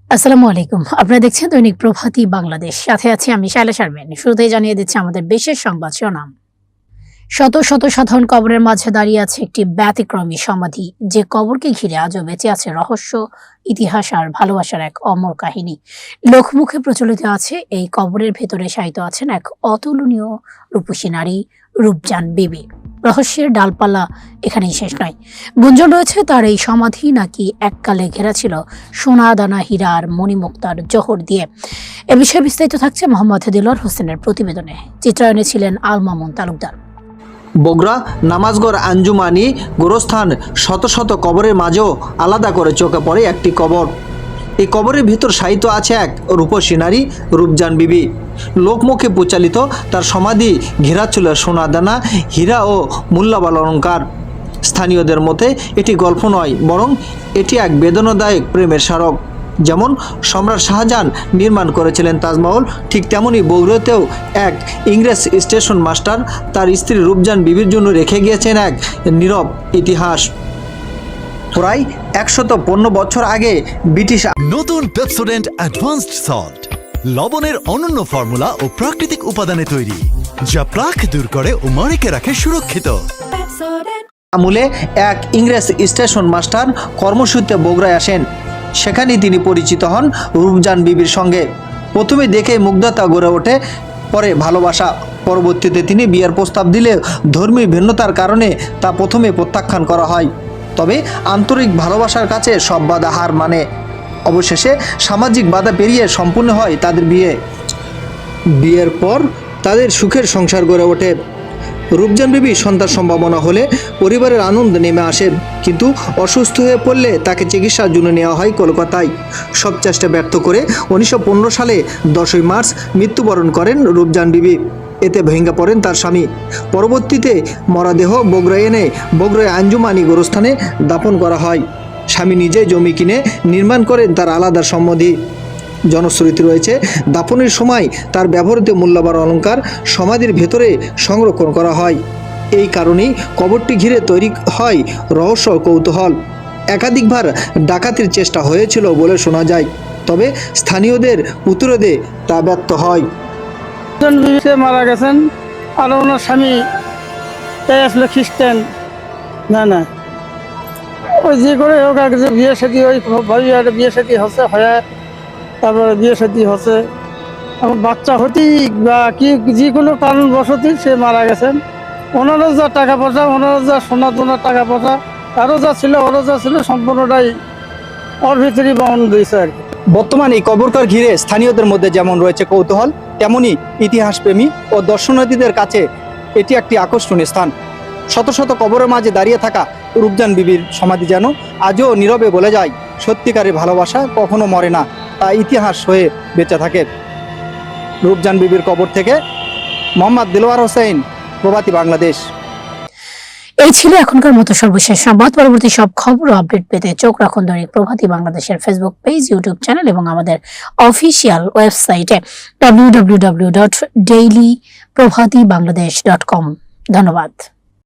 আসসালামু আলাইকুম। আপনারা দেখছেন দৈনিক প্রভাতী বাংলাদেশ। সাথে আছি আমি শায়লা শারমিন। শুরুতেই জানিয়ে দিচ্ছি আমাদের বিশেষ সংবাদ শিরোনাম। শত শত সাধারণ কবরের মাঝে দাঁড়িয়ে আছে একটি ব্যতিক্রমী সমাধি, যে কবরকে ঘিরে আজও বেঁচে আছে রহস্য, ইতিহাস আর ভালোবাসার এক অমর কাহিনী। লোকমুখে প্রচলিত আছে এই কবরের ভেতরে শায়িত আছেন এক অতুলনীয় রূপসী নারী, রূপজান বিবি। রহস্যের ডালপালা এখানেই শেষ নয়। গুঞ্জন রয়েছে তার এই সমাধি নাকি এককালে ঘেরা ছিল সোনা দানা, হীরা আর মণিমুক্তার জহর দিয়ে। এ বিষয়ে বিস্তারিত থাকছে মোহাম্মদ দিলওয়ার হোসেনের প্রতিবেদনে। চিত্রায়নে ছিলেন আল মামুন তালুকদার। বগুড়া নামাজগড় আঞ্জুমানি গোরস্থান শত শত কবরের মাঝেও আলাদা করে চোখে পড়ে একটি কবর। এই কবরের ভিতর শায়িত আছে এক রূপসী নারী, রূপজান বিবি। লোকমুখে প্রচালিত তার সমাধি ঘেরা ছিল সোনাদানা, হীরা ও মূল্যবান অলঙ্কার। স্থানীয়দের মতে এটি গল্প নয়, বরং এটি এক বেদনাদায়ক প্রেমের স্মারক। যেমন সম্রাট শাহজাহান নির্মাণ করেছিলেন তাজমহল, ঠিক তেমনি বগুড়াতেও এক ইংরেজ স্টেশন মাস্টার তার স্ত্রী রূপজান বিবির জন্য রেখে গিয়েছেন এক নীরব ইতিহাস। প্রায় 115 বছর আগে ব্রিটিশ নতুন পেপসোডেন্ট অ্যাডভান্সড সল্ট, লবণের অনন্য ফর্মুলা ও প্রাকৃতিক উপাদানে তৈরি, যা প্লাক দূর করে ও মাড়িকে রাখে সুরক্ষিত। আমলে এক ইংরেজ স্টেশন মাস্টার কর্মসূত্রে বগুড়ায় আসেন। সেখানেই তিনি পরিচিত হন রূপজান বিবির সঙ্গে। প্রথমে দেখে মুগ্ধতা গড়ে ওঠে, পরে ভালোবাসা। পরবর্তীতে তিনি বিয়ের প্রস্তাব দিলে ধর্মীয় ভিন্নতার কারণে তা প্রথমে প্রত্যাখ্যান করা হয়। তবে আন্তরিক ভালোবাসার কাছে সব বাধা হার মানে। অবশেষে সামাজিক বাধা পেরিয়ে সম্পূর্ণ হয় তাদের বিয়ে। বিয়ের পর তাদের সুখের সংসার গড়ে ওঠে। রূপজান বিবি সন্তান সম্ভাবনা হলে পরিবারের আনন্দ নেমে আসে, কিন্তু অসুস্থ হয়ে পড়লে তাকে চিকিৎসার জন্য নেওয়া হয় কলকাতায়। সব চেষ্টা ব্যর্থ করে 1915 সালে 10ই মার্চ মৃত্যুবরণ করেন রূপজান বিবি। এতে ভেঙে পড়েন তার স্বামী। পরবর্তীতে মরদেহ বগুড়ায় এনে বগুড়ায় আঞ্জুমানি গোরস্থানে দাফন করা হয়। স্বামী নিজে জমি কিনে নির্মাণ করেন তার আলাদা সমাধি। জনশ্রুতি রয়েছে দাফনের সময় তার ব্যবহৃত মূল্যবান অলঙ্কার সমাধির ভেতরে সংরক্ষণ করা হয়। এই কারণেই কবরটি ঘিরে তৈরি হয় রহস্য ও কৌতূহল। একাধিকবার ডাকাতির চেষ্টা হয়েছিল বলে শোনা যায়, তবে স্থানীয়দের প্রতিরোধে তা ব্যর্থ হয়। মারা গেছেন, আর ওনার স্বামী তাই আসলে খ্রিস্টান। না ওই যে করে হোক আর যে বিয়ে সাথী, ওই বিয়ে সাথী হচ্ছে, হয় তারপরে বিয়ে সাথী হচ্ছে, আমার বাচ্চা হতেই বা কি যে কোনো কারণবশতই সে মারা গেছেন। ওনারও যা টাকা পয়সা, ওনারও যা সোনা তোনার টাকা পয়সা, আরও যা ছিল, ওরও যা ছিল, সম্পূর্ণটাই ওর ভিতরেই বহন দিয়েছে আর কি। বর্তমানে এই কবরকার ঘিরে স্থানীয়দের মধ্যে যেমন রয়েছে কৌতূহল, তেমনি ইতিহাসপ্রেমী ও দর্শনার্থীদের কাছে এটি একটি আকর্ষণীয় স্থান। শত শত কবরের মাঝে দাঁড়িয়ে থাকা রূপজান বিবির সমাধি যেন আজও নীরবে বলে যায়, সত্যিকারের ভালোবাসা কখনো মরে না, তা ইতিহাস হয়ে বেঁচে থাকে। রূপজান বিবির কবর থেকে মোহাম্মদ দিলওয়ার হোসেন, প্রভাতী বাংলাদেশ। এই ছিল এখনকার মতো সর্বশেষ সংবাদ। পরবর্তী সব খবর ও আপডেট পেতে চোখ রাখুন দৈনিক প্রভাতী বাংলাদেশের ফেসবুক পেজ, ইউটিউব চ্যানেল এবং আমাদের অফিসিয়াল ওয়েবসাইটে www.dailyprobhatibangladesh.com। ধন্যবাদ।